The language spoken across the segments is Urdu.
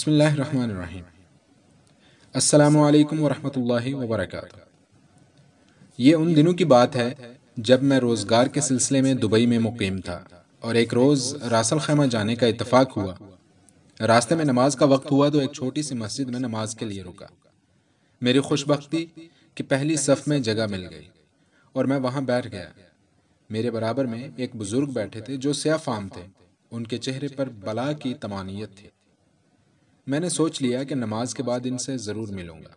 بسم اللہ الرحمن الرحیم۔ السلام علیکم ورحمۃ اللہ وبرکاتہ۔ یہ ان دنوں کی بات ہے جب میں روزگار کے سلسلے میں دبئی میں مقیم تھا اور ایک روز راس الخیمہ جانے کا اتفاق ہوا۔ راستے میں نماز کا وقت ہوا تو ایک چھوٹی سی مسجد میں نماز کے لیے رکا۔ میری خوش بختی کہ پہلی صف میں جگہ مل گئی اور میں وہاں بیٹھ گیا۔ میرے برابر میں ایک بزرگ بیٹھے تھے جو سیاہ فام تھے۔ ان کے چہرے پر بلا کی طمانینت تھی۔ میں نے سوچ لیا کہ نماز کے بعد ان سے ضرور ملوں گا۔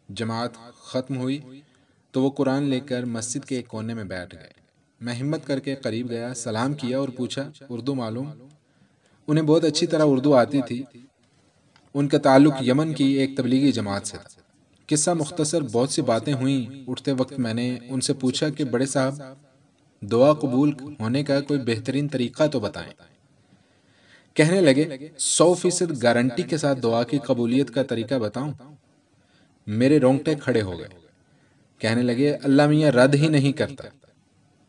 جماعت ختم ہوئی تو وہ قرآن لے کر مسجد کے ایک کونے میں بیٹھ گئے۔ میں ہمت کر کے قریب گیا، سلام کیا اور پوچھا اردو معلوم؟ انہیں بہت اچھی طرح اردو آتی تھی۔ ان کا تعلق یمن کی ایک تبلیغی جماعت سے تھا۔ قصہ مختصر، بہت سی باتیں ہوئیں۔ اٹھتے وقت میں نے ان سے پوچھا کہ بڑے صاحب، دعا قبول ہونے کا کوئی بہترین طریقہ تو بتائیں۔ کہنے لگے 100% گارنٹی کے ساتھ دعا کی قبولیت کا طریقہ بتاؤں؟ میرے رونگٹے کھڑے ہو گئے۔ کہنے لگے اللہ میاں رد ہی نہیں کرتا۔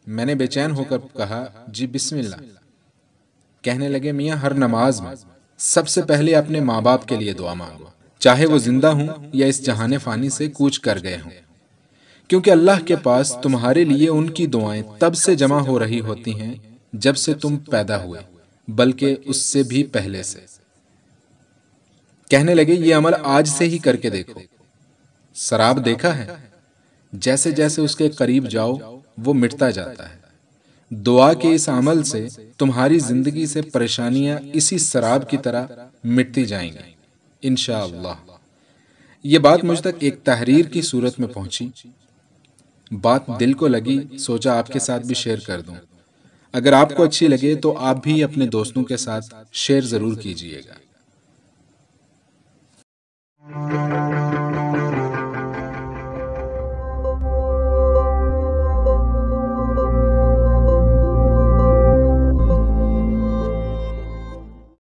میں نے بے چین ہو کر کہا جی بسم اللہ۔ کہنے لگے میاں ہر نماز میں سب سے پہلے اپنے ماں باپ کے لیے دعا مانگو، چاہے وہ زندہ ہوں یا اس جہان فانی سے کوچ کر گئے ہوں، کیونکہ اللہ کے پاس تمہارے لیے ان کی دعائیں تب سے جمع ہو رہی ہوتی ہیں جب سے تم پیدا ہوئے، بلکہ اس سے بھی پہلے سے۔ کہنے لگے یہ عمل آج سے ہی کر کے دیکھو۔ سراب دیکھا ہے؟ جیسے جیسے اس کے قریب جاؤ وہ مٹتا جاتا ہے۔ دعا کے اس عمل سے تمہاری زندگی سے پریشانیاں اسی سراب کی طرح مٹتی جائیں گی انشاءاللہ۔ یہ بات مجھ تک ایک تحریر کی صورت میں پہنچی۔ بات دل کو لگی، سوچا آپ کے ساتھ بھی شیئر کر دوں۔ اگر آپ کو اچھی لگے تو آپ بھی اپنے دوستوں کے ساتھ شیئر ضرور کیجیے گا۔